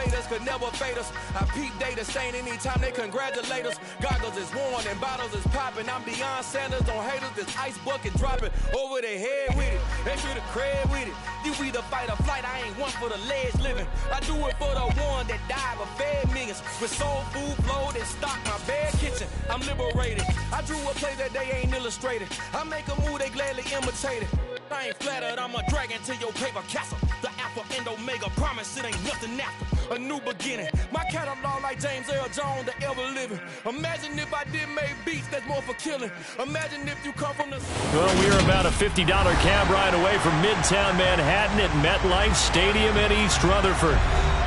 motivators could never fade us. I peep data saying anytime they congratulate us. Goggles is worn and bottles is popping. I'm beyond Sanders on haters. This ice bucket dropping over their head with it. Extra the cred with it. You either fight or flight. I ain't one for the ledge living. I do it for the one that died but fed millions. With soul food flowed and stocked my bed kitchen. I'm liberated. I drew a play that they ain't illustrated. I make a move they gladly imitate it. I ain't flattered, I'm a dragon to your paper castle. The Alpha and Omega, promise it ain't nothing after. A new beginning. My catalog like James Earl Jones, the ever living. Imagine if I did make beats that's more for killing. Imagine if you come from the... Well, we're about a $50 cab ride away from Midtown Manhattan at MetLife Stadium in East Rutherford.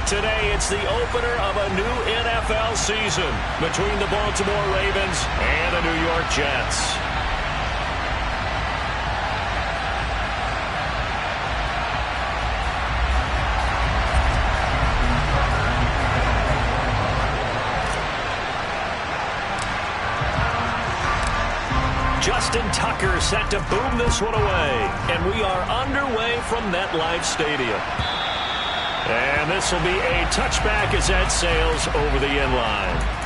Today, it's the opener of a new NFL season between the Baltimore Ravens and the New York Jets. Justin Tucker set to boom this one away. And we are underway from MetLife Stadium. And this will be a touchback as that sails over the end line.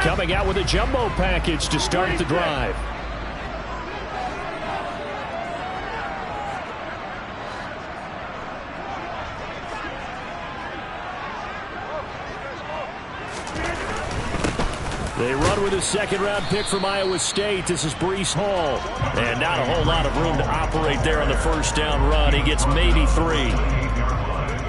Coming out with a jumbo package to start the drive. They run with a second-round pick from Iowa State. This is Breece Hall. And not a whole lot of room to operate there on the first down run. He gets maybe 3.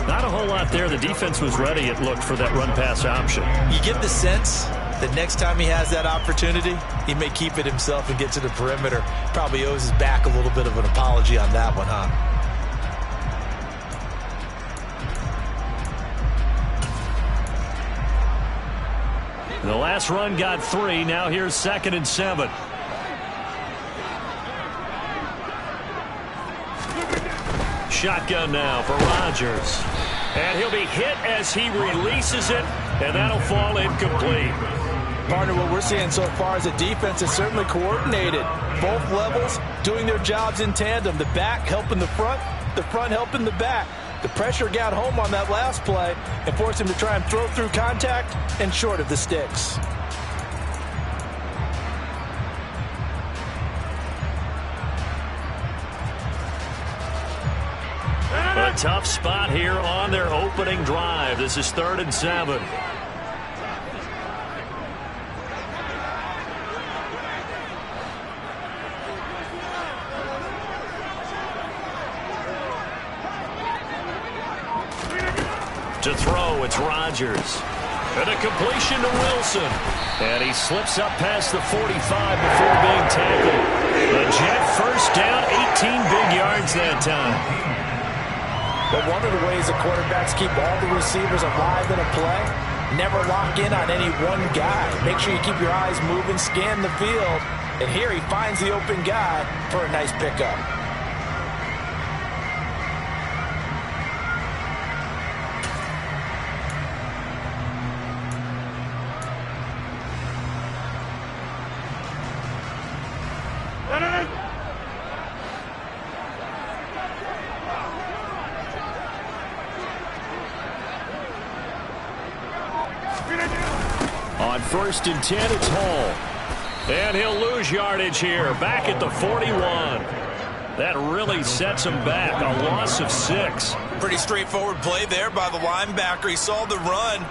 Not a whole lot there. The defense was ready, it looked, for that run-pass option. You get the sense that next time he has that opportunity, he may keep it himself and get to the perimeter. Probably owes his back a little bit of an apology on that one, huh? The last run got 3. Now here's 2nd and 7. Shotgun now for Rodgers. And he'll be hit as he releases it, and that'll fall incomplete. Partner, what we're seeing so far is the defense is certainly coordinated. Both levels doing their jobs in tandem. The back helping the front helping the back. The pressure got home on that last play and forced him to try and throw through contact and short of the sticks. A tough spot here on their opening drive. This is 3rd and 7. To throw, it's Rodgers. And a completion to Wilson. And he slips up past the 45 before being tackled. The Jet first down, 18 big yards that time. But one of the ways the quarterbacks keep all the receivers alive in a play, never lock in on any one guy. Make sure you keep your eyes moving, scan the field. And here he finds the open guy for a nice pickup. On 1st and 10, it's Hall. And he'll lose yardage here, back at the 41. That really sets him back, a loss of 6. Pretty straightforward play there by the linebacker. He saw the run,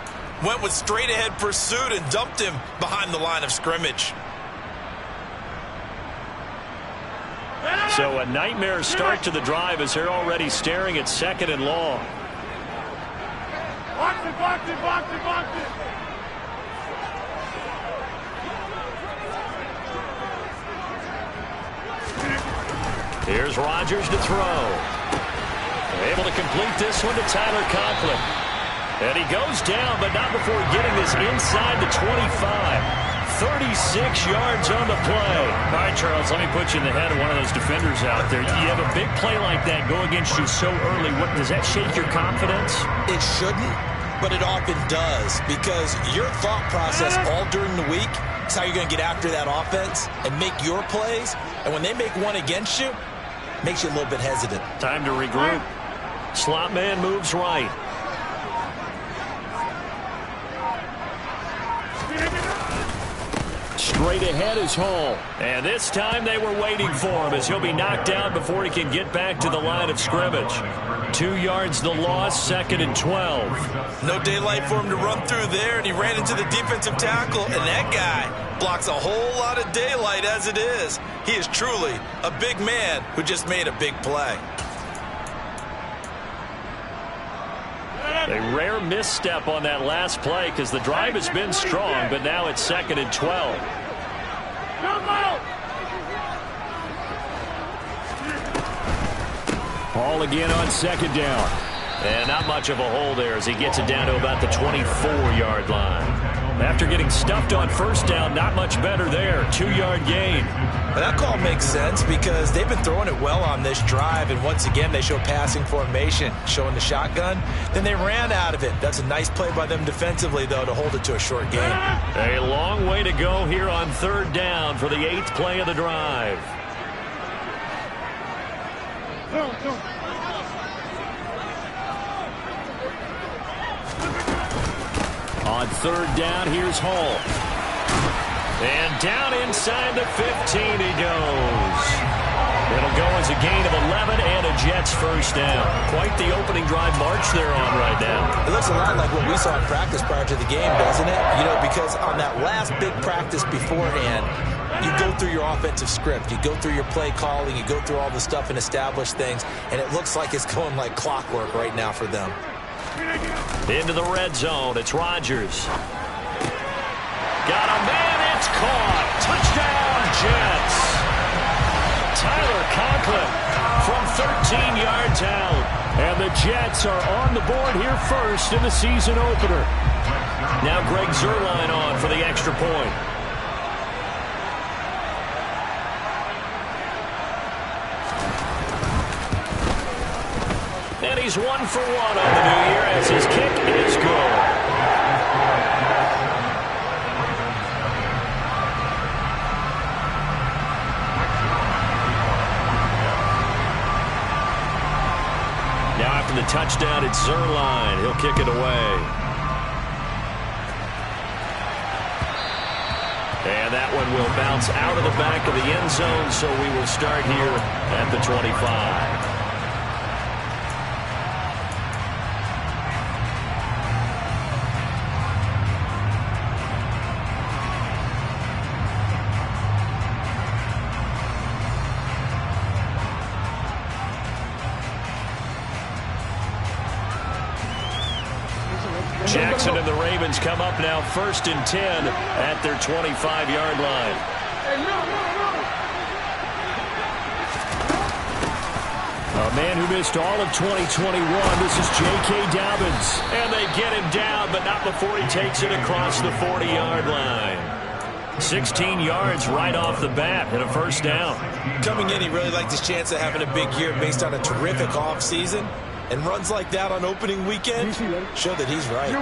went with straight-ahead pursuit, and dumped him behind the line of scrimmage. So a nightmare start to the drive as they're already staring at 2nd and long. Box it, box it, box it, box it. Here's Rodgers to throw. Able to complete this one to Tyler Conklin. And he goes down, but not before getting this inside the 25. 36 yards on the play. All right, Charles, let me put you in the head of one of those defenders out there. You have a big play like that go against you so early. Does that shake your confidence? It shouldn't, but it often does, because your thought process all during the week is how you're going to get after that offense and make your plays. And when they make one against you, it makes you a little bit hesitant. Time to regroup. Slot man moves right. Straight ahead is Hall. And this time they were waiting for him as he'll be knocked down before he can get back to the line of scrimmage. 2 yards the loss, 2nd and 12. No daylight for him to run through there, and he ran into the defensive tackle, and that guy blocks a whole lot of daylight as it is. He is truly a big man who just made a big play. A rare misstep on that last play because the drive has been strong, but now it's 2nd and 12. Hall again on 2nd down. And not much of a hole there as he gets it down to about the 24-yard line. After getting stuffed on 1st down, not much better there. 2-yard gain. But that call makes sense because they've been throwing it well on this drive, and once again they show passing formation, showing the shotgun. Then they ran out of it. That's a nice play by them defensively, though, to hold it to a short gain. A long way to go here on 3rd down for the 8th play of the drive. On 3rd down, here's Hall. And down inside the 15 he goes. It'll go as a gain of 11 and a Jets 1st down. Quite the opening drive march they're on right now. It looks a lot like what we saw in practice prior to the game, doesn't it? You know, because on that last big practice beforehand, you go through your offensive script. You go through your play calling. You go through all the stuff and establish things. And it looks like it's going like clockwork right now for them. Into the red zone. It's Rodgers. Got a man. It's caught. Touchdown, Jets. Tyler Conklin from 13 yards out. And the Jets are on the board here first in the season opener. Now Greg Zuerlein on for the extra point. And he's 1 for 1 on the new year as his kick is good. Now after the touchdown, it's Zuerlein. He'll kick it away. And that one will bounce out of the back of the end zone, so we will start here at the 25. Jackson and the Ravens come up now 1st and 10 at their 25-yard line. A man who missed all of 2021. This is J.K. Dobbins. And they get him down, but not before he takes it across the 40-yard line. 16 yards right off the bat and a 1st down. Coming in, he really liked his chance of having a big year based on a terrific offseason. And runs like that on opening weekend show that he's right.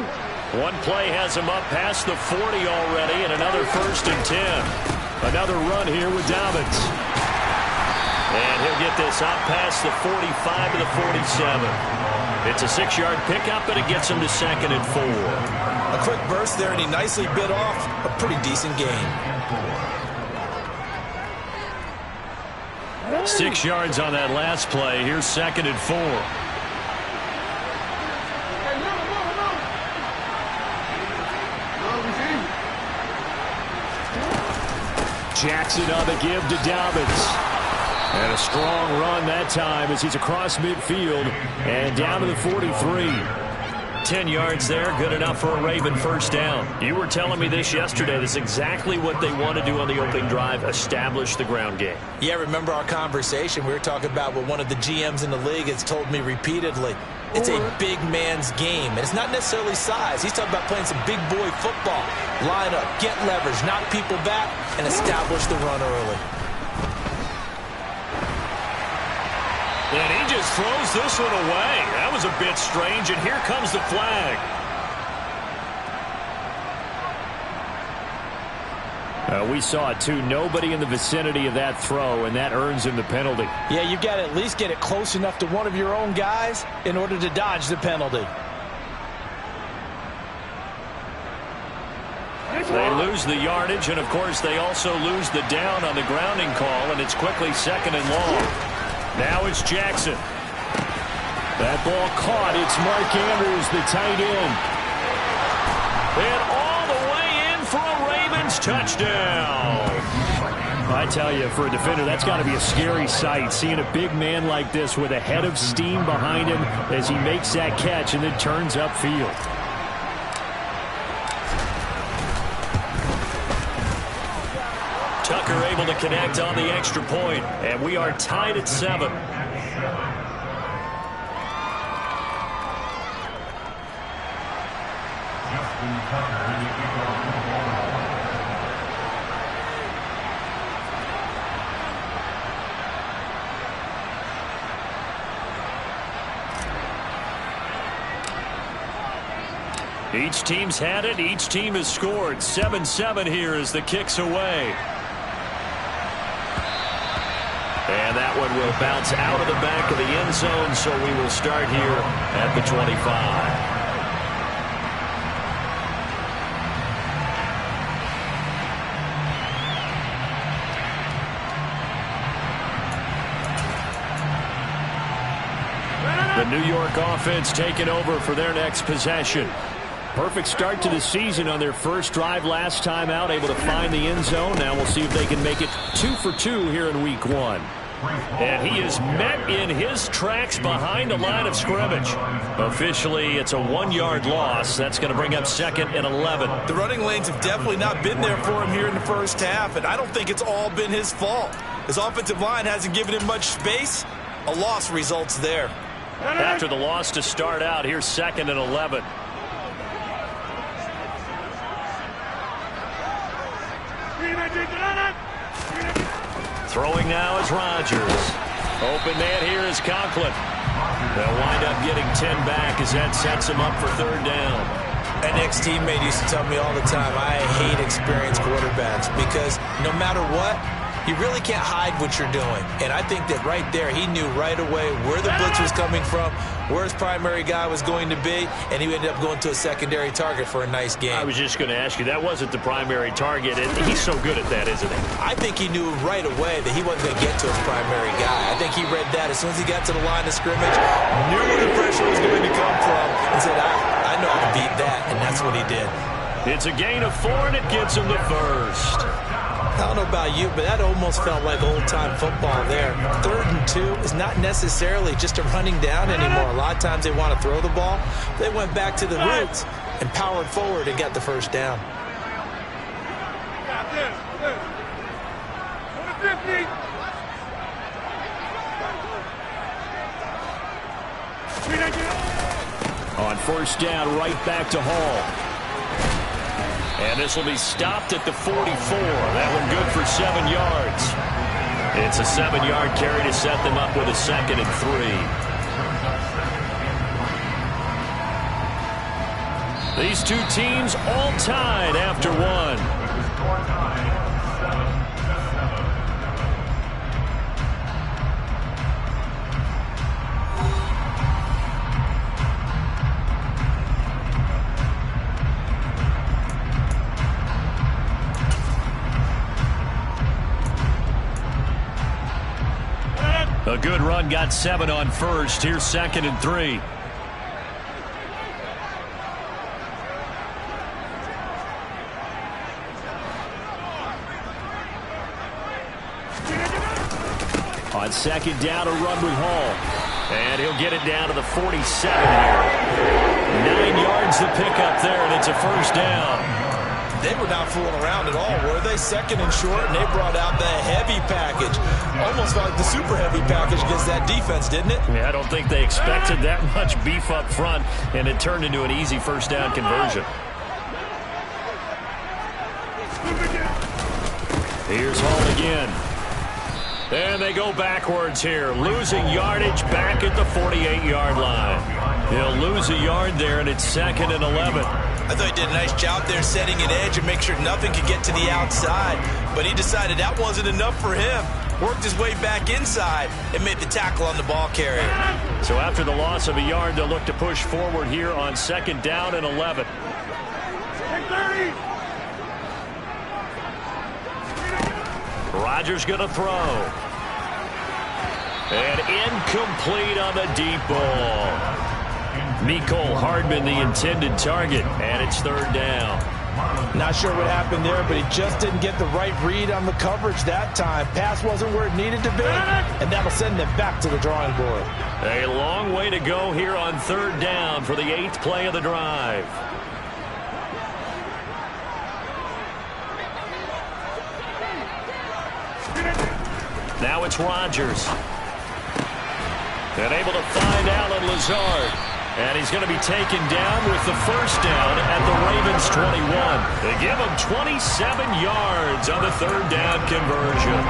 One play has him up past the 40 already, and another 1st and 10. Another run here with Dobbins. And he'll get this out past the 45 to the 47. It's a 6-yard pickup, and it gets him to 2nd and 4. A quick burst there, and he nicely bit off a pretty decent gain. 6 yards on that last play. Here's 2nd and 4. Jackson on the give to Dobbins. And a strong run that time as he's across midfield and down to the 43. 10 yards there, good enough for a Raven 1st down. You were telling me this yesterday. That's exactly what they want to do on the opening drive, establish the ground game. Yeah, remember our conversation. We were talking about what one of the GMs in the league has told me repeatedly. It's a big man's game, and it's not necessarily size. He's talking about playing some big boy football. Line up, get leverage, knock people back, and establish the run early. And he just throws this one away. That was a bit strange, and here comes the flag. We saw it, too. Nobody in the vicinity of that throw, and that earns him the penalty. Yeah, you've got to at least get it close enough to one of your own guys in order to dodge the penalty. They lose the yardage, and, of course, they also lose the down on the grounding call, and it's quickly 2nd and long. Now it's Jackson. That ball caught. It's Mark Andrews, the tight end. And all the way in for a Ravens touchdown. I tell you, for a defender, that's got to be a scary sight, seeing a big man like this with a head of steam behind him as he makes that catch and then turns upfield. Tucker able to connect on the extra point, and we are tied at 7. Each team's had it. Each team has scored. 7-7 here as the kick's away. And that one will bounce out of the back of the end zone, so we will start here at the 25. The New York offense taking over for their next possession. Perfect start to the season on their first drive last time out, able to find the end zone. Now we'll see if they can make it 2 for 2 here in week 1. And he is met in his tracks behind the line of scrimmage. Officially, it's a 1-yard loss. That's going to bring up 2nd and 11. The running lanes have definitely not been there for him here in the first half, and I don't think it's all been his fault. His offensive line hasn't given him much space. A loss results there. After the loss to start out, here's 2nd and 11. Throwing now is Rodgers. Open man here is Conklin. They'll wind up getting 10 back as that sets him up for 3rd down. An ex-teammate used to tell me all the time, I hate experienced quarterbacks because no matter what, you really can't hide what you're doing. And I think that right there, he knew right away where the blitz was coming from, where his primary guy was going to be, and he ended up going to a secondary target for a nice game. I was just going to ask you, that wasn't the primary target, and he's so good at that, isn't he? I think he knew right away that he wasn't going to get to his primary guy. I think he read that as soon as he got to the line of scrimmage, knew where the pressure was going to come from, and said, I know how to beat that, and that's what he did. It's a gain of 4, and it gets him the first. I don't know about you, but that almost felt like old-time football there. 3rd and 2 is not necessarily just a running down anymore. A lot of times they want to throw the ball. They went back to the roots and powered forward and got the first down. On 1st down, right back to Hall. And this will be stopped at the 44. That one good for 7 yards. It's a 7-yard carry to set them up with a 2nd and 3. These two teams all tied after 1. A good run, got 7 on 1st. Here's 2nd and 3. On 2nd down, a run with Hall. And he'll get it down to the 47 here. 9 yards to pick up there, and it's a 1st down. They were not fooling around at all, were they? Second and short, and they brought out the heavy package. Almost like the super heavy package against that defense, didn't it? Yeah, I don't think they expected that much beef up front, and it turned into an easy first down conversion. Here's Hall again. And they go backwards here, losing yardage back at the 48-yard line. He'll lose a yard there, and it's 2nd and 11. I thought he did a nice job there setting an edge and make sure nothing could get to the outside. But he decided that wasn't enough for him. Worked his way back inside and made the tackle on the ball carrier. So after the loss of a yard, they'll look to push forward here on 2nd down and 11. Rodgers going to throw. And incomplete on the deep ball. Mecole Hardman, the intended target, and it's 3rd down. Not sure what happened there, but he just didn't get the right read on the coverage that time. Pass wasn't where it needed to be, and that'll send them back to the drawing board. A long way to go here on 3rd down for the 8th play of the drive. Now it's Rodgers. And able to find Allen Lazard. And he's going to be taken down with the first down at the Ravens 21. They give him 27 yards on the 3rd down conversion.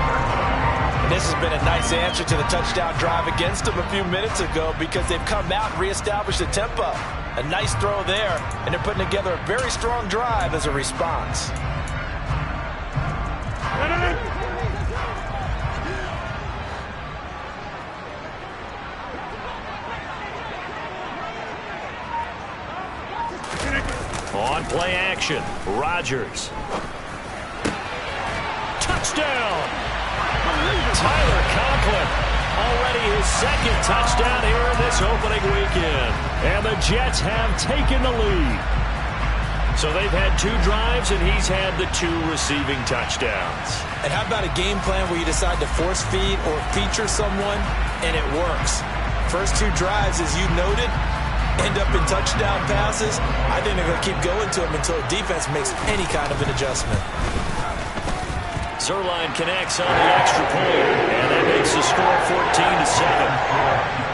And this has been a nice answer to the touchdown drive against them a few minutes ago because they've come out and reestablished the tempo. A nice throw there, and they're putting together a very strong drive as a response. On play action, Rodgers. Touchdown! Tyler Conklin, already his 2nd touchdown here in this opening weekend. And the Jets have taken the lead. So they've had 2 drives, and he's had the 2 receiving touchdowns. And how about a game plan where you decide to force feed or feature someone, and it works? First 2 drives, as you noted, end up in touchdown passes. I think they're going to keep going to him until the defense makes any kind of an adjustment. Zerline connects on the extra point, and that makes the score 14-7.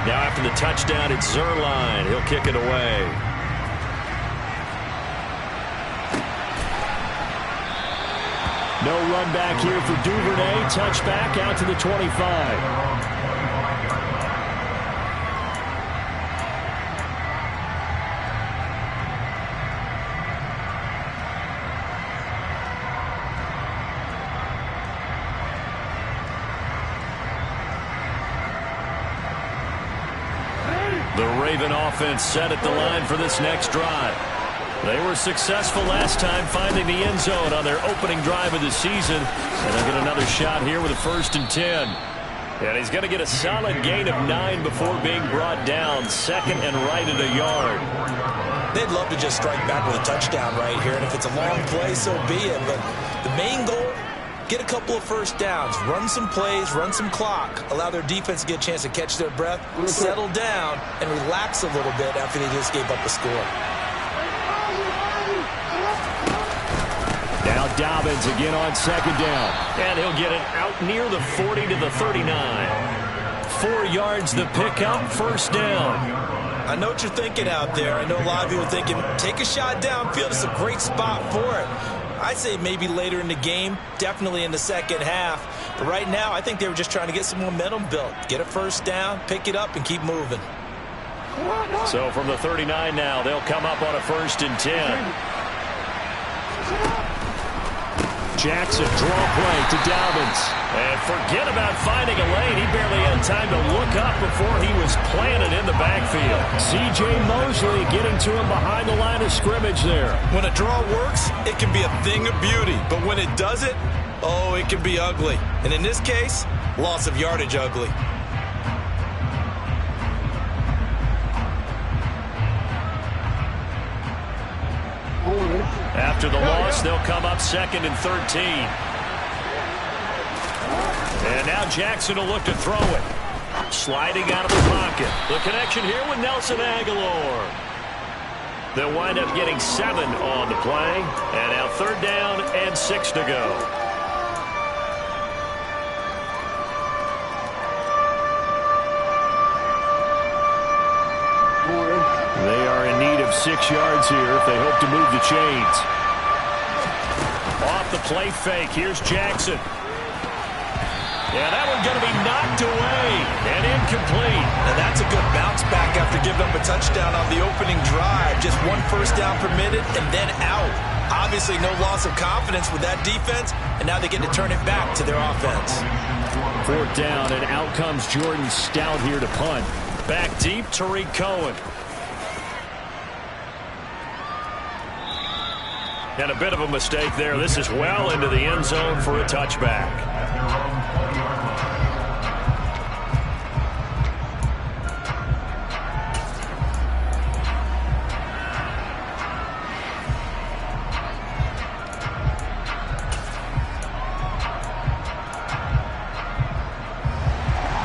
Now after the touchdown, it's Zerline. He'll kick it away. No run back here for Duvernay. Touchback out to the 25. The Raven offense set at the line for this next drive. They were successful last time finding the end zone on their opening drive of the season. And they'll get another shot here with a 1st and 10. And he's going to get a solid gain of 9 before being brought down. 2nd and right at a yard. They'd love to just strike back with a touchdown right here. And if it's a long play, so be it. But the main goal, get a couple of first downs, run some plays, run some clock, allow their defense to get a chance to catch their breath, settle down, and relax a little bit after they just gave up a score. Now Dobbins again on 2nd down. And he'll get it out near the 40 to the 39. 4 yards the pickup, 1st down. I know what you're thinking out there. I know a lot of you are thinking, take a shot downfield. It's a great spot for it. I'd say maybe later in the game, definitely in the second half. But right now, I think they were just trying to get some momentum built. Get a first down, pick it up, and keep moving. So from the 39 now, they'll come up on a 1st and 10. Jackson, draw play to Dobbins. And forget about finding a lane. He barely had time to look up before he was planted in the backfield. C.J. Mosley getting to him behind the line of scrimmage there. When a draw works, it can be a thing of beauty. But when it doesn't, oh, it can be ugly. And in this case, loss of yardage ugly. After the loss, they'll come up 2nd and 13. And now Jackson will look to throw it. Sliding out of the pocket. The connection here with Nelson Aguilar. They'll wind up getting 7 on the play. And now 3rd down and 6 to go. They are in need of 6 yards here if they hope to move the chains. Off the play fake, here's Jackson. Yeah, that one's going to be knocked away and incomplete. Now that's a good bounce back after giving up a touchdown on the opening drive. Just 1 first down permitted and then out. Obviously no loss of confidence with that defense, and now they get to turn it back to their offense. 4th down, and out comes Jordan Stout here to punt. Back deep, Tariq Cohen. And a bit of a mistake there. This is well into the end zone for a touchback.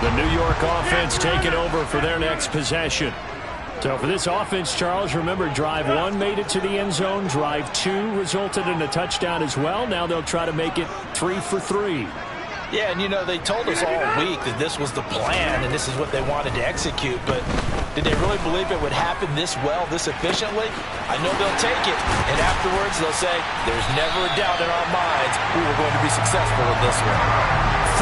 The New York offense taking over for their next possession. So for this offense, Charles, remember drive 1 made it to the end zone. Drive 2 resulted in a touchdown as well. Now they'll try to make it 3 for 3. Yeah, and you know, they told us all week that this was the plan and this is what they wanted to execute, but did they really believe it would happen this well, this efficiently? I know they'll take it, and afterwards they'll say, there's never a doubt in our minds we were going to be successful in this one.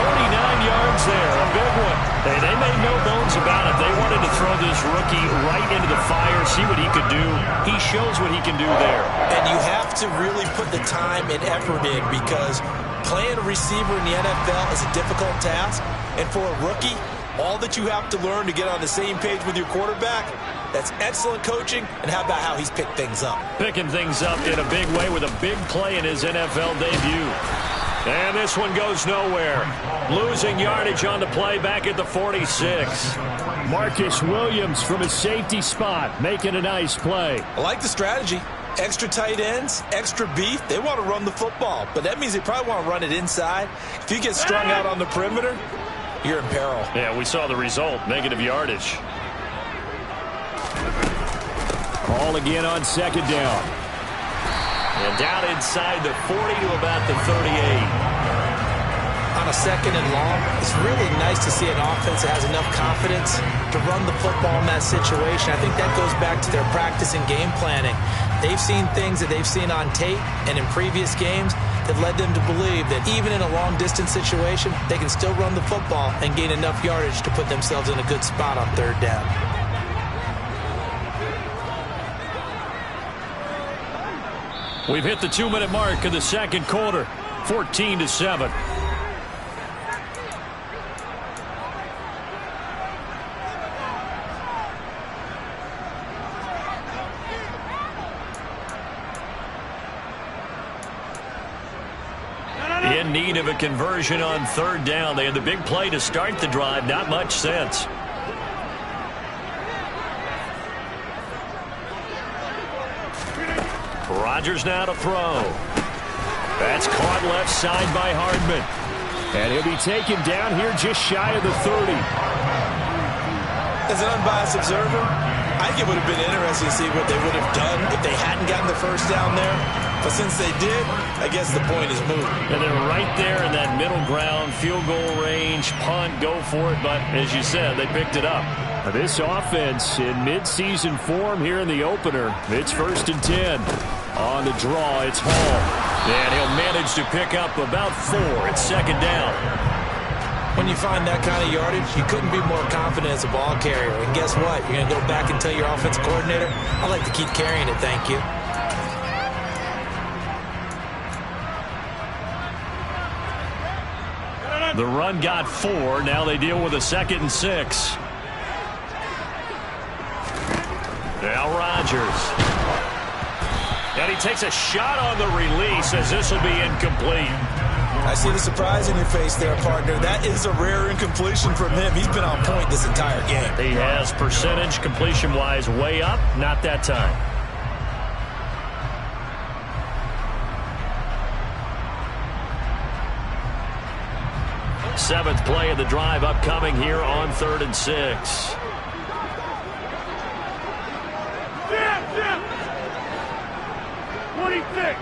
39 yards there, a big one. Hey, they made no bones about it. They wanted to throw this rookie right into the fire, see what he could do. He shows what he can do there. And you have to really put the time and effort in, because playing a receiver in the NFL is a difficult task. And for a rookie, all that you have to learn to get on the same page with your quarterback, that's excellent coaching. And how about how he's picked things up? Picking things up in a big way with a big play in his NFL debut. And this one goes nowhere. Losing yardage on the play back at the 46. Marcus Williams from his safety spot making a nice play. I like the strategy. Extra tight ends, extra beef. They want to run the football, but that means they probably want to run it inside. If you get strung out on the perimeter, you're in peril. Yeah, we saw the result. Negative yardage. Call again on 2nd down. And down inside the 40 to about the 38. On a 2nd and long, it's really nice to see an offense that has enough confidence to run the football in that situation. I think that goes back to their practice and game planning. They've seen things that they've seen on tape and in previous games that led them to believe that even in a long-distance situation, they can still run the football and gain enough yardage to put themselves in a good spot on 3rd down. We've hit the 2-minute mark of the 2nd quarter, 14-7. In need of a conversion on 3rd down. They had the big play to start the drive. Not much sense. Rodgers now to throw. That's caught left side by Hardman. And he'll be taken down here just shy of the 30. As an unbiased observer, I think it would have been interesting to see what they would have done if they hadn't gotten the 1st down there. But since they did, I guess the point is moot. And they're right there in that middle ground, field goal range, punt, go for it. But as you said, they picked it up. This offense in midseason form here in the opener. It's 1st and 10. On the draw, it's Hall. And he'll manage to pick up about 4. It's 2nd down. When you find that kind of yardage, you couldn't be more confident as a ball carrier. And guess what? You're going to go back and tell your offensive coordinator, I'd like to keep carrying it, thank you. The run got 4. Now they deal with a 2nd and 6. Now Rodgers. And he takes a shot on the release as this will be incomplete. I see the surprise in your face there, partner. That is a rare incompletion from him. He's been on point this entire game. He has percentage completion-wise way up. Not that time. Seventh play of the drive upcoming here on 3rd and 6. Jim! 26.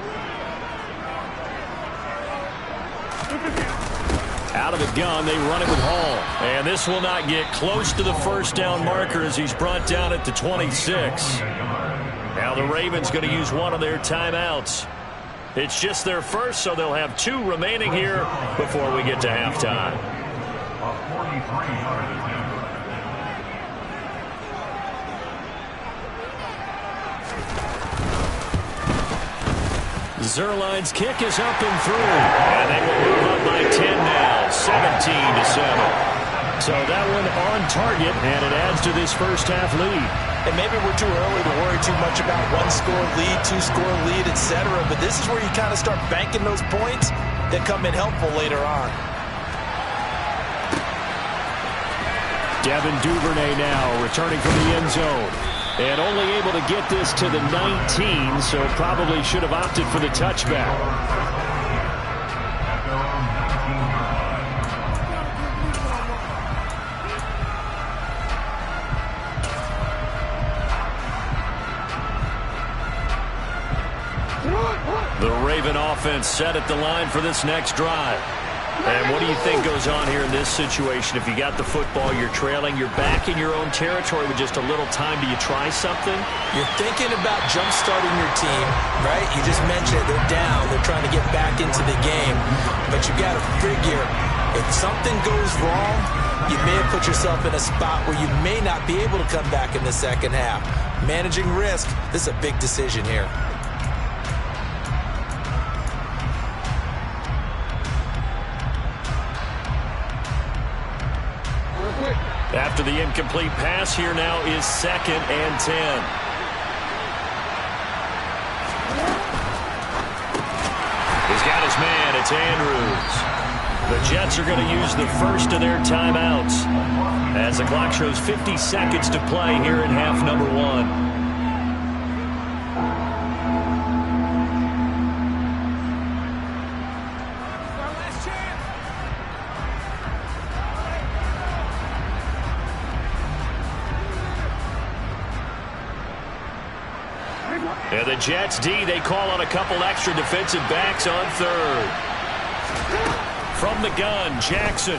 Out of the gun, they run it with Hall. And this will not get close to the first down marker as he's brought down at the 26. Now the Ravens going to use one of their timeouts. It's just their first, so they'll have 2 remaining here before we get to halftime. Zerline's kick is up and through. And they will move up by 10 now, 17-7. So that one on target, and it adds to this first half lead. And maybe we're too early to worry too much about 1-score lead, 2-score lead, etc. But this is where you kind of start banking those points that come in helpful later on. Devin Duvernay now returning from the end zone. And only able to get this to the 19, so probably should have opted for the touchback. The Raven offense set at the line for this next drive. And what do you think goes on here in this situation? If you got the football, you're trailing, you're back in your own territory with just a little time. Do you try something? You're thinking about jump-starting your team, right? You just mentioned it. They're down. They're trying to get back into the game. But you got to figure, if something goes wrong, you may have put yourself in a spot where you may not be able to come back in the second half. Managing risk, this is a big decision here. After the incomplete pass, here now is 2nd and 10. He's got his man. It's Andrews. The Jets are going to use the first of their timeouts as the clock shows 50 seconds to play here in half number 1. And the Jets D, they call on a couple extra defensive backs on 3rd. From the gun, Jackson.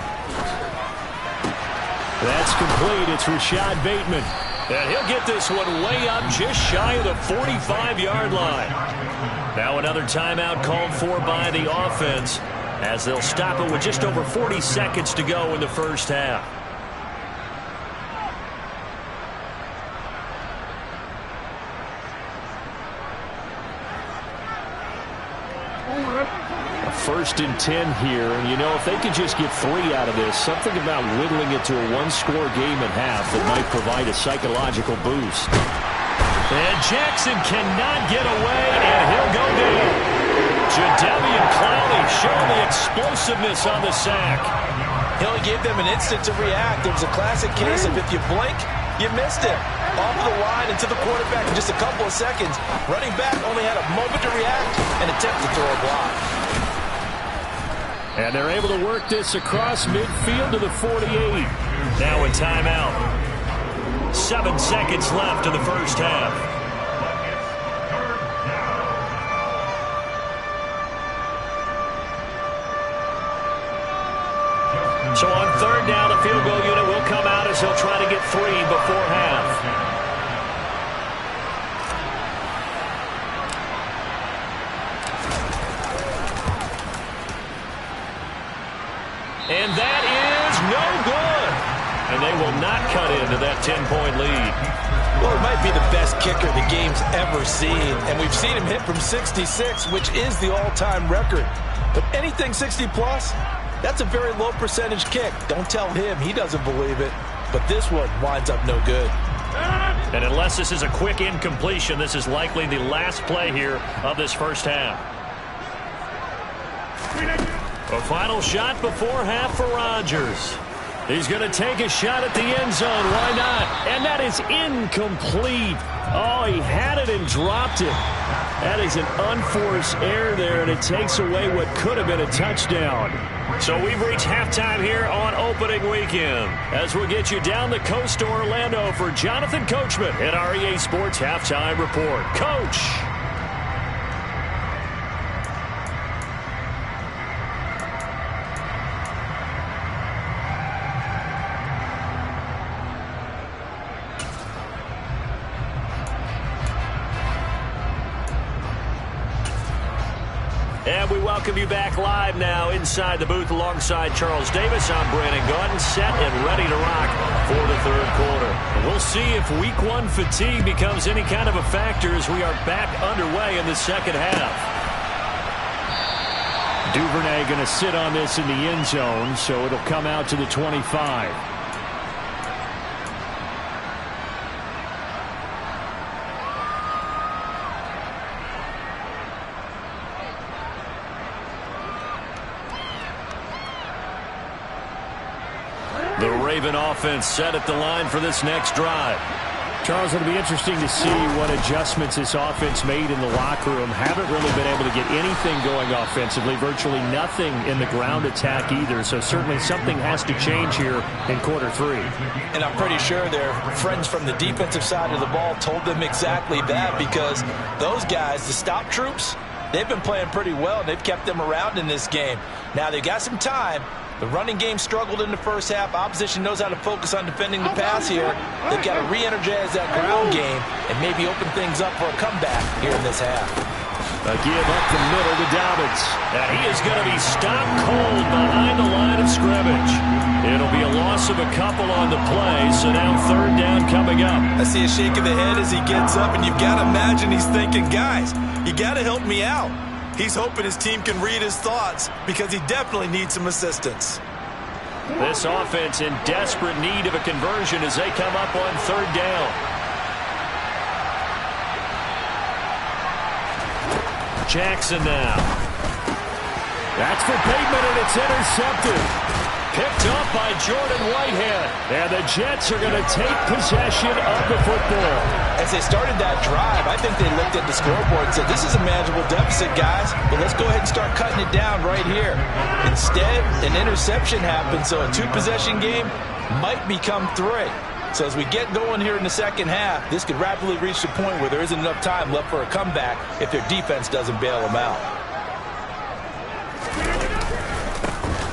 That's complete. It's Rashad Bateman. And he'll get this one way up just shy of the 45-yard line. Now another timeout called for by the offense as they'll stop it with just over 40 seconds to go in the first half. First and 10 here, and you know, if they could just get 3 out of this, something about whittling it to a 1-score game at half that might provide a psychological boost. And Jackson cannot get away, and he'll go down. Jadeveon Clowney showing the explosiveness on the sack. He only gave them an instant to react. It was a classic case of if you blink, you missed it. Off the line and to the quarterback in just a couple of seconds. Running back only had a moment to react and attempt to throw a block. And they're able to work this across midfield to the 48. Now a timeout. 7 seconds left in the first half. So on 3rd down, the field goal unit will come out as he'll try to get 3 before half. And that is no good. And they will not cut into that 10-point lead. Well, it might be the best kicker the game's ever seen. And we've seen him hit from 66, which is the all-time record. But anything 60-plus, That's a very low percentage kick. Don't tell him he doesn't believe it. But this one winds up no good. And unless this is a quick incompletion, this is likely the last play here of this first half. A final shot before half for Rodgers. He's going to take a shot at the end zone. Why not? And that is incomplete. Oh, he had it and dropped it. That is an unforced error there, and it takes away what could have been a touchdown. So we've reached halftime here on opening weekend. As we'll get you down the coast to Orlando for Jonathan Coachman at our EA Sports Halftime Report. Coach! And we welcome you back live now inside the booth alongside Charles Davis. I'm Brandon Gaudin, set and ready to rock for the third quarter. And we'll see if week one fatigue becomes any kind of a factor as we are back underway in the second half. Duvernay going to sit on this in the end zone, so it'll come out to the 25. The Raven offense set at the line for this next drive. Charles, it'll be interesting to see what adjustments this offense made in the locker room. Haven't really been able to get anything going offensively. Virtually nothing in the ground attack either. So certainly something has to change here in quarter three. And I'm pretty sure their friends from the defensive side of the ball told them exactly that, because those guys, the stop troops, they've been playing pretty well, and they've kept them around in this game. Now they've got some time. The running game struggled in the first half. Opposition knows how to focus on defending the pass here. They've got to re-energize that ground game and maybe open things up for a comeback here in this half. A give up the middle to Dobbins. And he is going to be stopped cold behind the line of scrimmage. It'll be a loss of a couple on the play, so now third down coming up. I see a shake of the head as he gets up, and you've got to imagine he's thinking, guys, you got to help me out. He's hoping his team can read his thoughts because he definitely needs some assistance. This offense in desperate need of a conversion as they come up on third down. Jackson now. That's for Bateman, and it's intercepted. Picked up by Jordan Whitehead. And the Jets are going to take possession of the football. As they started that drive, I think they looked at the scoreboard and said, this is a manageable deficit, guys, but let's go ahead and start cutting it down right here. Instead, an interception happened, so a two-possession game might become three. So as we get going here in the second half, this could rapidly reach the point where there isn't enough time left for a comeback if their defense doesn't bail them out.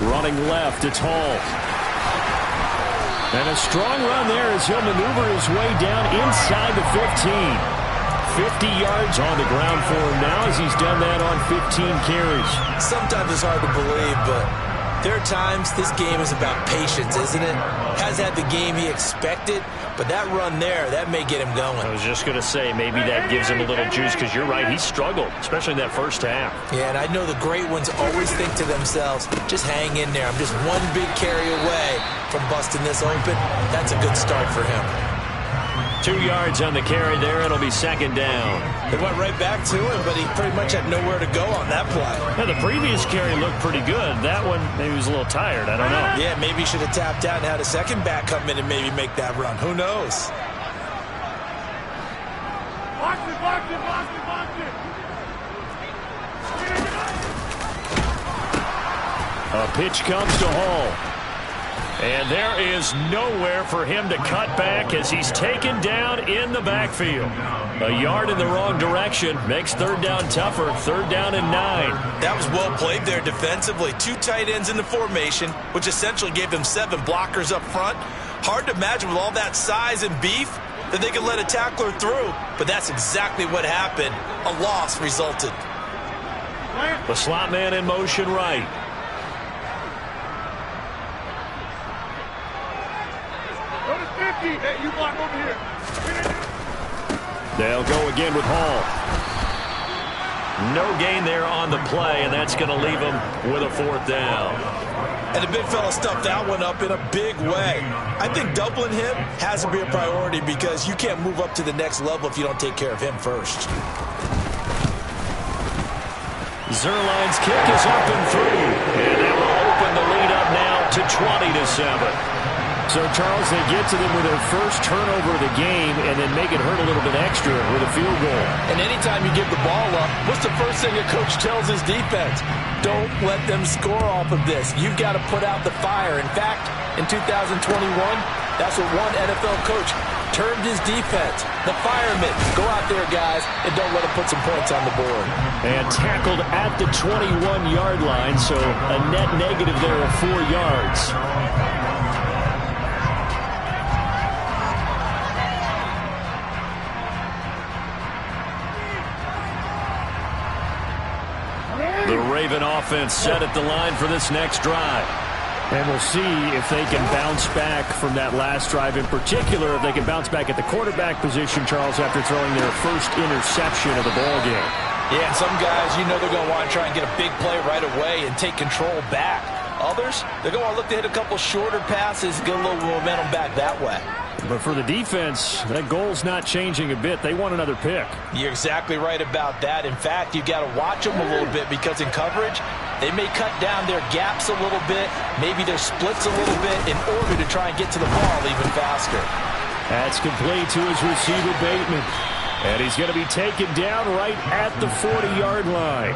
Running left, it's Hall. And a strong run there as he'll maneuver his way down inside the 15. 50 yards on the ground for him now as he's done that on 15 carries. Sometimes it's hard to believe, but there are times this game is about patience, isn't it? Has had the game he expected, but that run there, that may get him going. I was just going to say, maybe that gives him a little juice, because you're right, he struggled, especially in that first half. Yeah, and I know the great ones always think to themselves, just hang in there. I'm just one big carry away from busting this open. That's a good start for him. 2 yards on the carry there. It'll be second down. They went right back to him, but he pretty much had nowhere to go on that play. Yeah, the previous carry looked pretty good. That one, maybe he was a little tired. I don't know. Yeah, maybe he should have tapped out and had a second back come in and maybe make that run. Who knows? Box it, box it, box it, box it. A pitch comes to Hall. And there is nowhere for him to cut back as he's taken down in the backfield. A yard in the wrong direction makes third down tougher. Third down and 9. That was well played there defensively. 2 tight ends in the formation, which essentially gave them 7 blockers up front. Hard to imagine with all that size and beef that they could let a tackler through, but that's exactly what happened. A loss resulted. The slot man in motion right. Hey, you block over here. They'll go again with Hall. No gain there on the play, and that's going to leave them with a fourth down. And the big fella stuffed that one up in a big way. I think doubling him has to be a priority because you can't move up to the next level if you don't take care of him first. Zerline's kick is up and through. And that will open the lead up now to 20-7. So, Charles, they get to them with their first turnover of the game and then make it hurt a little bit extra with a field goal. And anytime you give the ball up, what's the first thing a coach tells his defense? Don't let them score off of this. You've got to put out the fire. In fact, in 2021, that's what one NFL coach termed his defense, the firemen. Go out there, guys, and don't let them put some points on the board. And tackled at the 21-yard line, so a net negative there of 4 yards. The Raven offense set at the line for this next drive. And we'll see if they can bounce back from that last drive, in particular, if they can bounce back at the quarterback position, Charles, after throwing their first interception of the ball game. Yeah, and some guys, you know they're going to want to try and get a big play right away and take control back. Others, they're going to look to hit a couple shorter passes, get a little momentum back that way. But for the defense, that goal's not changing a bit. They want another pick. You're exactly right about that. In fact, you've got to watch them a little bit because in coverage, they may cut down their gaps a little bit, maybe their splits a little bit in order to try and get to the ball even faster. That's complete to his receiver, Bateman. And he's going to be taken down right at the 40-yard line.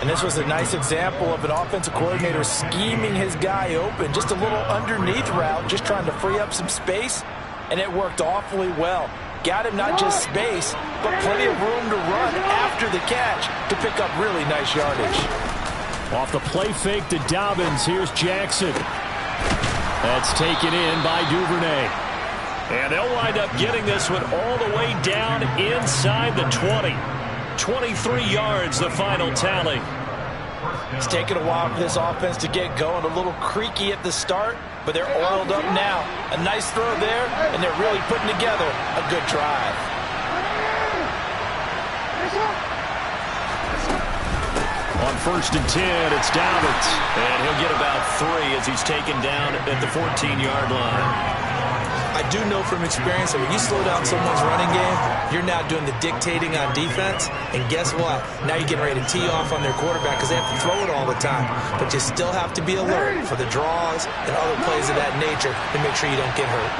And this was a nice example of an offensive coordinator scheming his guy open. Just a little underneath route, just trying to free up some space, and it worked awfully well. Got him not just space, but plenty of room to run after the catch to pick up really nice yardage. Off the play fake to Dobbins, here's Jackson. That's taken in by Duvernay. And they'll wind up getting this one all the way down inside the 20. 23 yards, the final tally. It's taken a while for this offense to get going. A little creaky at the start, but they're oiled up now. A nice throw there, and they're really putting together a good drive. On 1st and 10, it's Dobbins. And he'll get about 3 as he's taken down at the 14-yard line. I do know from experience that when you slow down someone's running game, you're now doing the dictating on defense. And guess what? Now you're getting ready to tee off on their quarterback because they have to throw it all the time. But you still have to be alert for the draws and other plays of that nature to make sure you don't get hurt.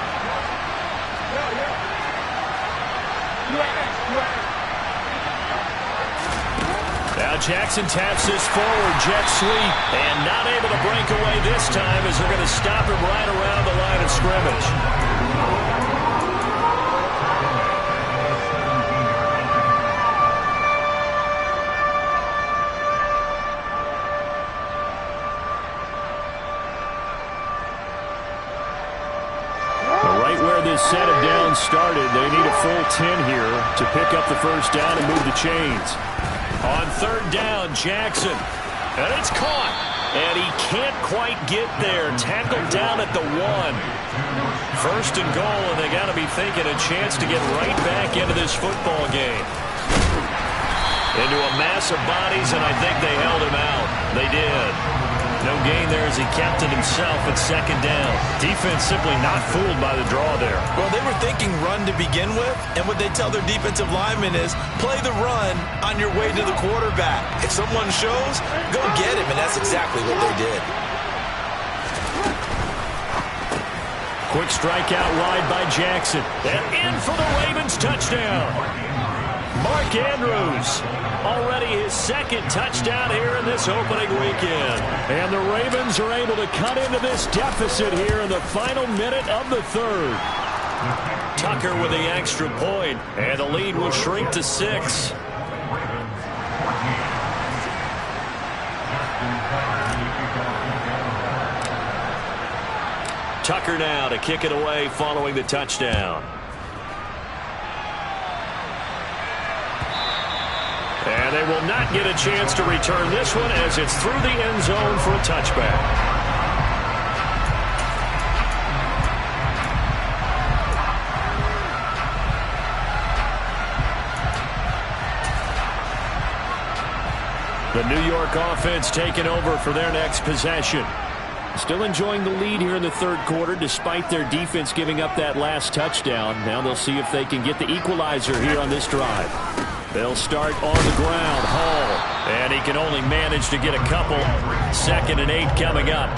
Now Jackson taps this forward, jet sweep, and not able to break away this time as they're going to stop him right around the line of scrimmage. Right where this set of downs started, they need a full 10 here to pick up the first down and move the chains. On 3rd down, Jackson. And it's caught. And he can't quite get there. Tackled down at the 1. 1st and goal, and they got to be thinking a chance to get right back into this football game. Into a mass of bodies, and I think they held him out. They did. No gain there as he kept it himself at 2nd down. Defense simply not fooled by the draw there. Well, they were thinking run to begin with, and what they tell their defensive linemen is play the run on your way to the quarterback. If someone shows, go get him, and that's exactly what they did. Quick strike out wide by Jackson. And in for the Ravens touchdown. Mark Andrews, already his 2nd touchdown here in this opening weekend. And the Ravens are able to cut into this deficit here in the final minute of the 3rd. Tucker with the extra point, and the lead will shrink to 6. Tucker now to kick it away following the touchdown. And they will not get a chance to return this one as it's through the end zone for a touchback. The New York offense taking over for their next possession. Still enjoying the lead here in the third quarter despite their defense giving up that last touchdown. Now they'll see if they can get the equalizer here on this drive. They'll start on the ground. Hall. And he can only manage to get a couple. 2nd and 8 coming up.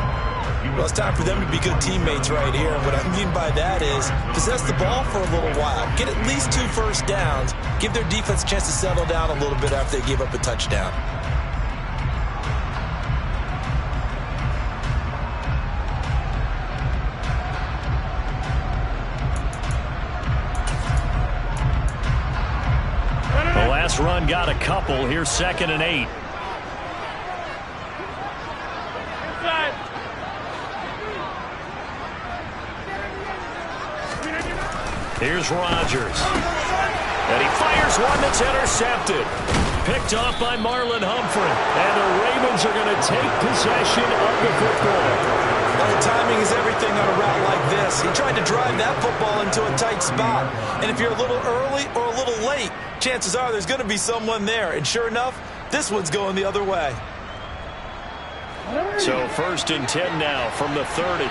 Well, it's time for them to be good teammates right here. And what I mean by that is possess the ball for a little while. Get at least 2 first downs. Give their defense a chance to settle down a little bit after they give up a touchdown. The last run got a couple. Here's 2nd and 8. Here's Rodgers. And he fires one that's intercepted. Picked off by Marlon Humphrey. And the Ravens are going to take possession of the football. Well, timing is everything on a route like this. He tried to drive that football into a tight spot. And if you're a little early or a little late, chances are there's going to be someone there. And sure enough, this one's going the other way. So 1st and 10 now from the 30.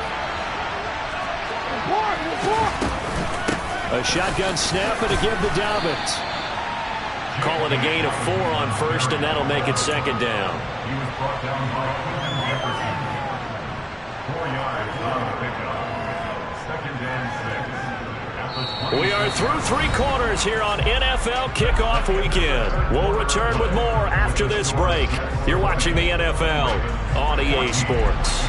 A shotgun snap and a give to Dobbins. Call it a gain of 4 on 1st, and that'll make it 2nd down. He was brought down by Jefferson. 4 yards on the pickup. 2nd and 6. We are through 3 quarters here on NFL Kickoff Weekend. We'll return with more after this break. You're watching the NFL on EA Sports.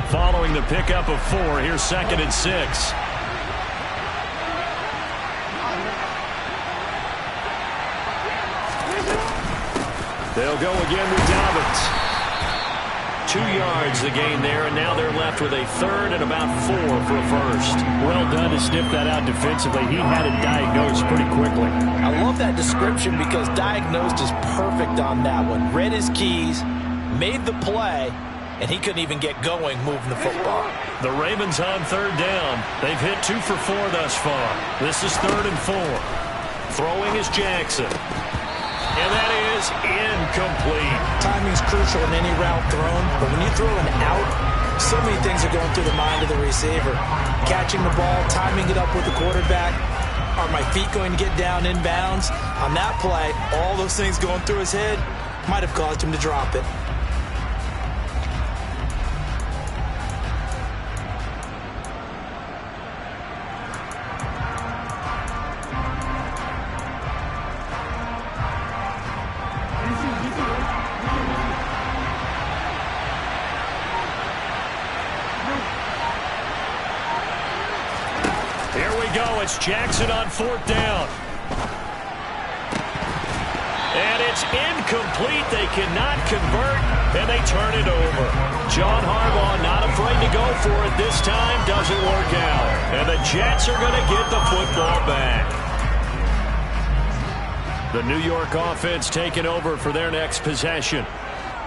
Following the pickup of 4, here's 2nd and 6. They'll go again with Dobbins. 2 yards the gain there, and now they're left with a 3rd and about 4 for a 1st. Well done to sniff that out defensively. He had it diagnosed pretty quickly. I love that description because diagnosed is perfect on that one. Read his keys, made the play, and he couldn't even get going moving the football. The Ravens on 3rd down. They've hit 2 for 4 thus far. This is 3rd and 4. Throwing is Jackson. And that is incomplete. Timing's crucial in any route thrown, but when you throw an out, so many things are going through the mind of the receiver. Catching the ball, timing it up with the quarterback. Are my feet going to get down in bounds? On that play, all those things going through his head might have caused him to drop it. It's Jackson on 4th down. And it's incomplete. They cannot convert, and they turn it over. John Harbaugh not afraid to go for it this time. Doesn't work out. And the Jets are going to get the football back. The New York offense taking over for their next possession.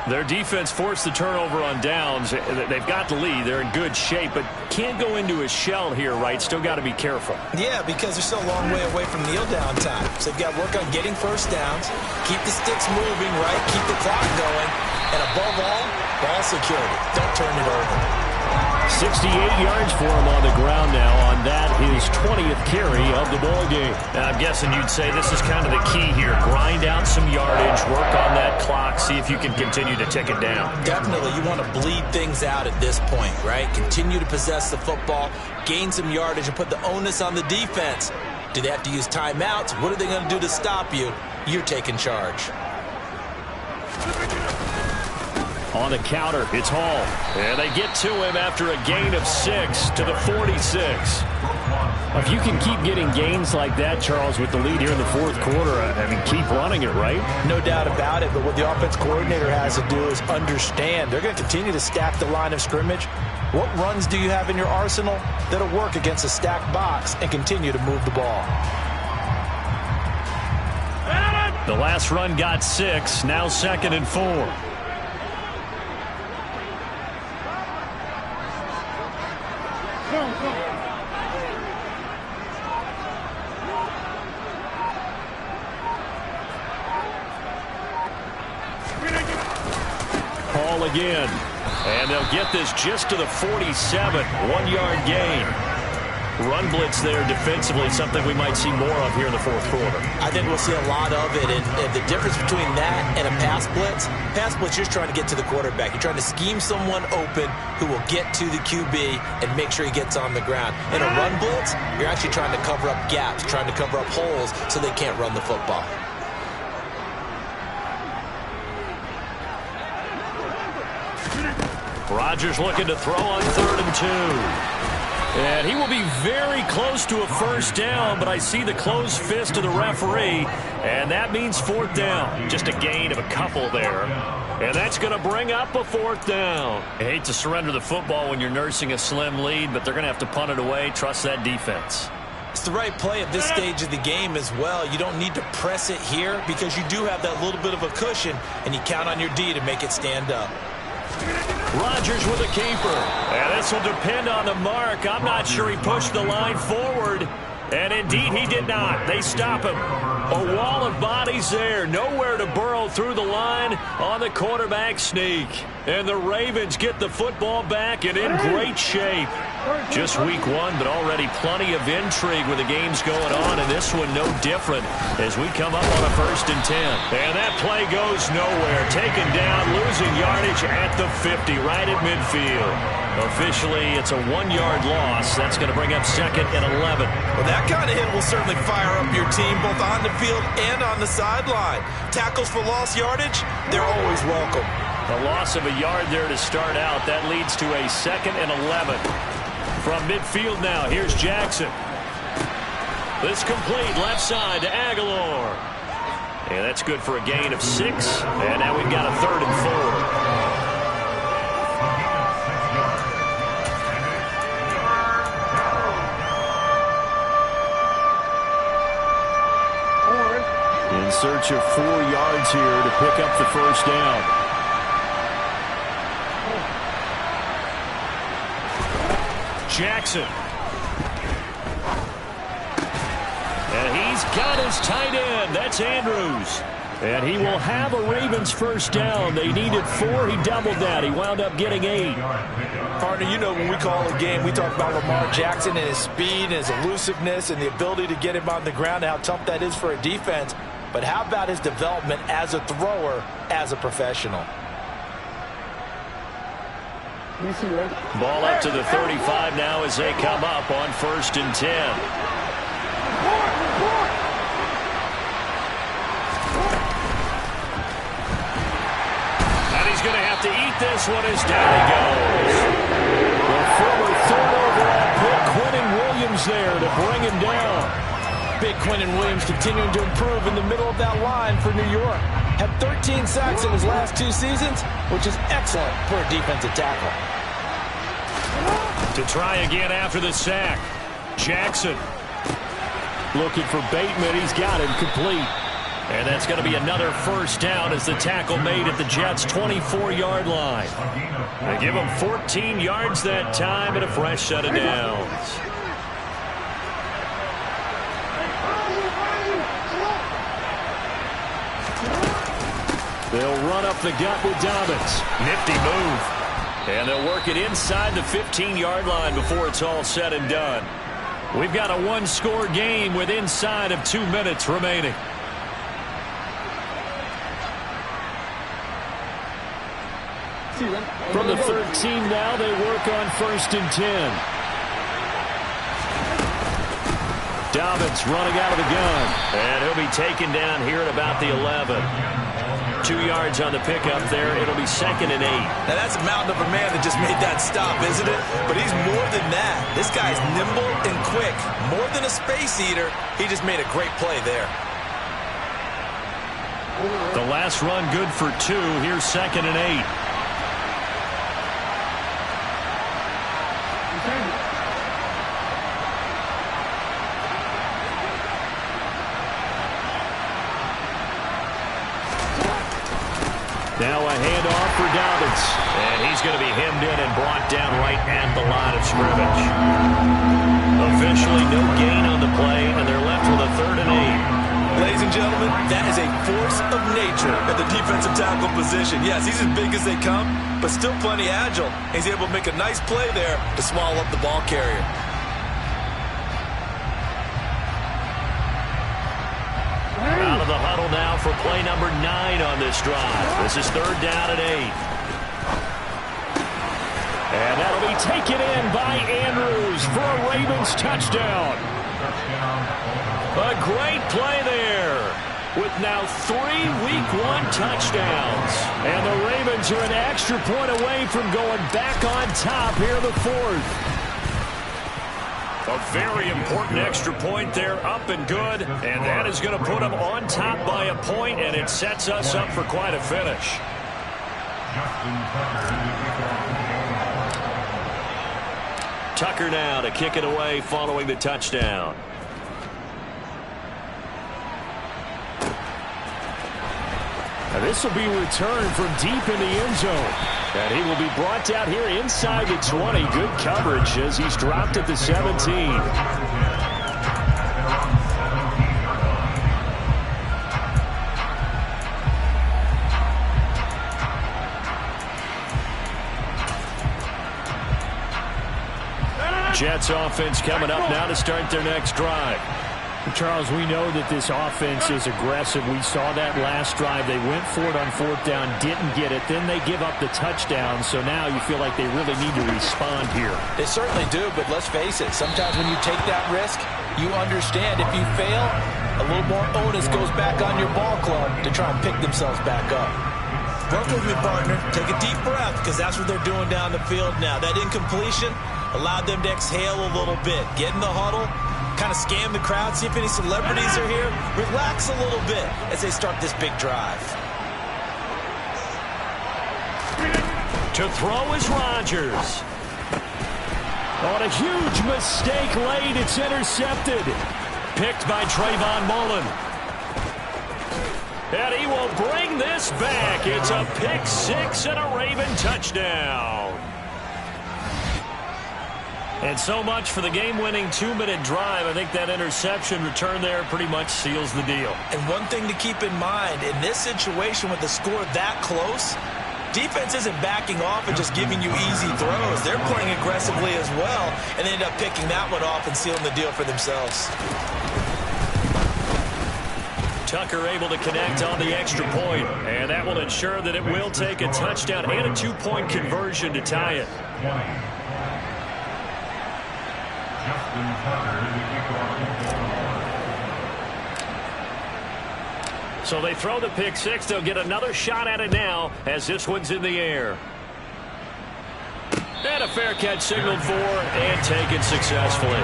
Their defense forced the turnover on downs. They've got the lead. They're in good shape, but can't go into a shell here, right? Still got to be careful. Yeah, because they're still a long way away from kneel down time. So they've got to work on getting first downs, keep the sticks moving, right? Keep the clock going. And above all, ball security. Don't turn it over. 68 yards for him on the ground now on that, his 20th carry of the ball game. And I'm guessing you'd say this is kind of the key here. Grind out some yardage, work on that clock, see if you can continue to tick it down. Definitely. You want to bleed things out at this point, right? Continue to possess the football, gain some yardage, and put the onus on the defense. Do they have to use timeouts? What are they going to do to stop you? You're taking charge. On the counter, it's Hall. And they get to him after a gain of 6 to the 46. If you can keep getting gains like that, Charles, with the lead here in the 4th quarter, I mean, keep running it, right? No doubt about it, but what the offense coordinator has to do is understand. They're going to continue to stack the line of scrimmage. What runs do you have in your arsenal that'll work against a stacked box and continue to move the ball? The last run got 6, now 2nd and 4. again. And they'll get this just to the 47, 1-yard gain. Run blitz there defensively, something we might see more of here in the fourth quarter. I think we'll see a lot of it, and the difference between that and a pass blitz, you're just trying to get to the quarterback. You're trying to scheme someone open who will get to the QB and make sure he gets on the ground. In a run blitz, you're actually trying to cover up gaps, trying to cover up holes so they can't run the football. Rodgers looking to throw on 3rd and 2. And he will be very close to a first down, but I see the closed fist of the referee, and that means 4th down. Just a gain of a couple there. And that's going to bring up a 4th down. I hate to surrender the football when you're nursing a slim lead, but they're going to have to punt it away. Trust that defense. It's the right play at this stage of the game as well. You don't need to press it here because you do have that little bit of a cushion, and you count on your D to make it stand up. Rodgers with a keeper. And this will depend on the mark. I'm not sure he pushed the line forward. And indeed, he did not. They stop him. A wall of bodies there. Nowhere to burrow through the line on the quarterback sneak. And the Ravens get the football back and in great shape. Just week 1, but already plenty of intrigue with the games going on, and this one no different as we come up on a 1st and 10. And that play goes nowhere. Taken down, losing yardage at the 50, right at midfield. Officially, it's a 1-yard loss. That's going to bring up 2nd and 11. Well, that kind of hit will certainly fire up your team both on the field and on the sideline. Tackles for lost yardage, they're always welcome. A loss of a yard there to start out. That leads to a 2nd and 11. From midfield now, here's Jackson. This complete left side to Aguilar. And that's good for a gain of 6. And now we've got a 3rd and 4. In search of 4 yards here to pick up the first down. Jackson. And he's got his tight end. That's Andrews. And he will have a Ravens first down. They needed 4. He doubled that. He wound up getting 8. Partner, you know when we call a game, we talk about Lamar Jackson and his speed and his elusiveness and the ability to get him on the ground and how tough that is for a defense. But how about his development as a thrower, as a professional? Ball up to the 35 now as they come up on 1st and 10. And he's going to have to eat this one as down he goes. The former 3rd overall pick, Quinnen Williams there to bring him down. Big Quinnen Williams continuing to improve in the middle of that line for New York. Had 13 sacks in his last 2 seasons, which is excellent for a defensive tackle. To try again after the sack. Jackson. Looking for Bateman. He's got him complete. And that's going to be another first down as the tackle made at the Jets' 24-yard line. They give him 14 yards that time and a fresh set of downs. They'll run up the gut with Dobbins. Nifty move. And they'll work it inside the 15-yard line before it's all said and done. We've got a 1-score game with inside of 2 minutes remaining. From the 13 now, they work on 1st and 10. Dobbins running out of the gun. And he'll be taken down here at about the 11. 2 yards on the pickup there. It'll be 2nd and 8. Now that's a mountain of a man that just made that stop, isn't it? But he's more than that. This guy's nimble and quick. More than a space eater. He just made a great play there. The last run good for 2. Here's 2nd and 8. Now a handoff for Dobbins. And he's going to be hemmed in and brought down right at the line of scrimmage. Officially no gain on the play, and they're left with a 3rd and 8. Ladies and gentlemen, that is a force of nature at the defensive tackle position. Yes, he's as big as they come, but still plenty agile. He's able to make a nice play there to swallow up the ball carrier. Out of the huddle now for play number 9 on this drive. This is 3rd down and 8. And that'll be taken in by Andrews for a Ravens touchdown. A great play there with now 3 Week 1 touchdowns. And the Ravens are an extra point away from going back on top here in the 4th. A very important extra point there, up and good. And that is going to put them on top by a point, and it sets us up for quite a finish. Tucker now to kick it away following the touchdown. Now this will be returned from deep in the end zone. And he will be brought out here inside the 20. Good coverage as he's dropped at the 17. Jets offense coming up now to start their next drive. Charles, we know that this offense is aggressive. We saw that last drive. They went for it on 4th down, didn't get it. Then they give up the touchdown. So now you feel like they really need to respond here. They certainly do, but let's face it. Sometimes when you take that risk, you understand if you fail, a little more onus goes back on your ball club to try and pick themselves back up. Work with me, partner. Take a deep breath, because that's what they're doing down the field now. That incompletion allowed them to exhale a little bit. Get in the huddle, kind of scan the crowd, see if any celebrities are here. Relax a little bit as they start this big drive. To throw is Rodgers. On a huge mistake late, it's intercepted. Picked by Trayvon Mullen. And he will bring this back. It's a pick 6 and a Raven touchdown. And so much for the game-winning 2-minute drive. I think that interception return there pretty much seals the deal. And one thing to keep in mind, in this situation with the score that close, defense isn't backing off and just giving you easy throws. They're playing aggressively as well, and they end up picking that one off and sealing the deal for themselves. Tucker able to connect on the extra point, and that will ensure that it will take a touchdown and a 2-point conversion to tie it. So they throw the pick 6. They'll get another shot at it now as this one's in the air. And a fair catch signaled for and taken successfully.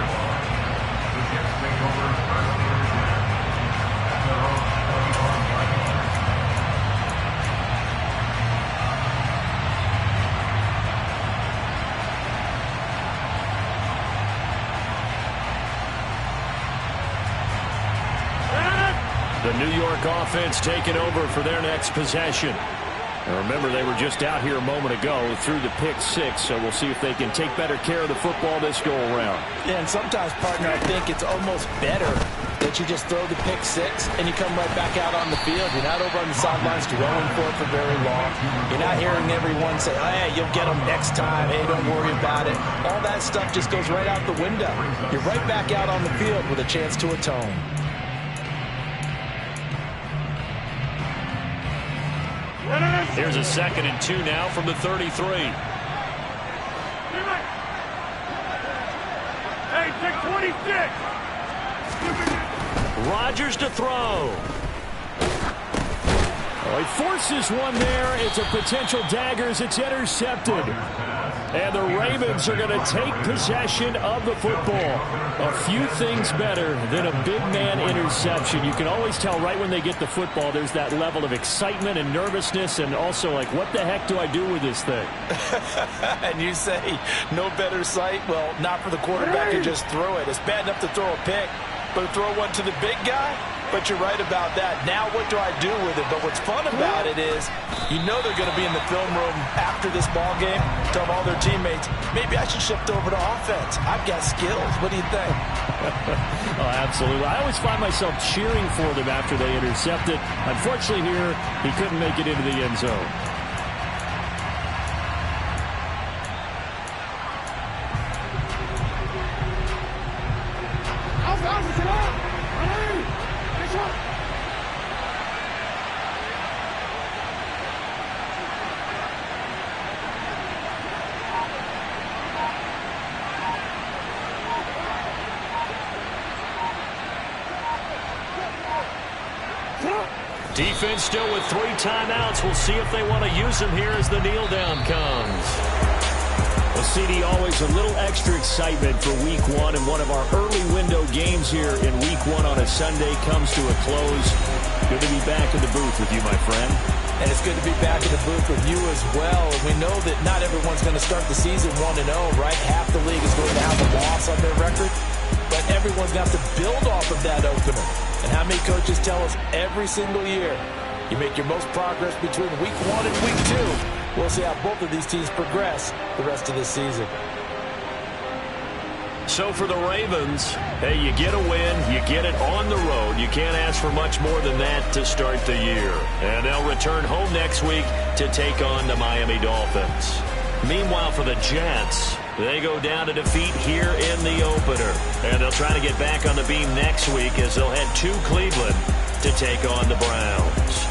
The New York offense taking over for their next possession. And remember, they were just out here a moment ago through the pick 6, so we'll see if they can take better care of the football this go-around. Yeah, and sometimes, partner, I think it's almost better that you just throw the pick 6 and you come right back out on the field. You're not over on the sidelines throwing for it for very long. You're not hearing everyone say, oh, hey, you'll get them next time. Hey, don't worry about it. All that stuff just goes right out the window. You're right back out on the field with a chance to atone. Here's a 2nd and 2 now from the 33. Hey, take 26. Rodgers to throw. Oh, he forces one there. It's a potential dagger as it's intercepted. And the Ravens are going to take possession of the football. A few things better than a big man interception. You can always tell right when they get the football, there's that level of excitement and nervousness, and also like, what the heck do I do with this thing? And you say, no better sight? Well, not for the quarterback to just throw it. It's bad enough to throw a pick, but to throw one to the big guy, but you're right about that. Now what do I do with it? But what's fun about it is you know they're going to be in the film room after this ball game, telling all their teammates, maybe I should shift over to offense. I've got skills. What do you think? Oh, absolutely. I always find myself cheering for them after they intercept it. Unfortunately here, he couldn't make it into the end zone. Defense still with 3 timeouts. We'll see if they want to use them here as the kneel down comes. Well, CD, always a little extra excitement for Week 1, and one of our early window games here in Week 1 on a Sunday comes to a close. Good to be back in the booth with you, my friend. And it's good to be back in the booth with you as well. And we know that not everyone's going to start the season 1-0, right? Half the league is going to have a loss on their record. But everyone's going to have to build off of that opener. And how many coaches tell us every single year, you make your most progress between Week 1 and Week 2. We'll see how both of these teams progress the rest of this season. So for the Ravens, hey, you get a win, you get it on the road. You can't ask for much more than that to start the year. And they'll return home next week to take on the Miami Dolphins. Meanwhile, for the Jets, they go down to defeat here in the opener. And they'll try to get back on the beam next week as they'll head to Cleveland to take on the Browns.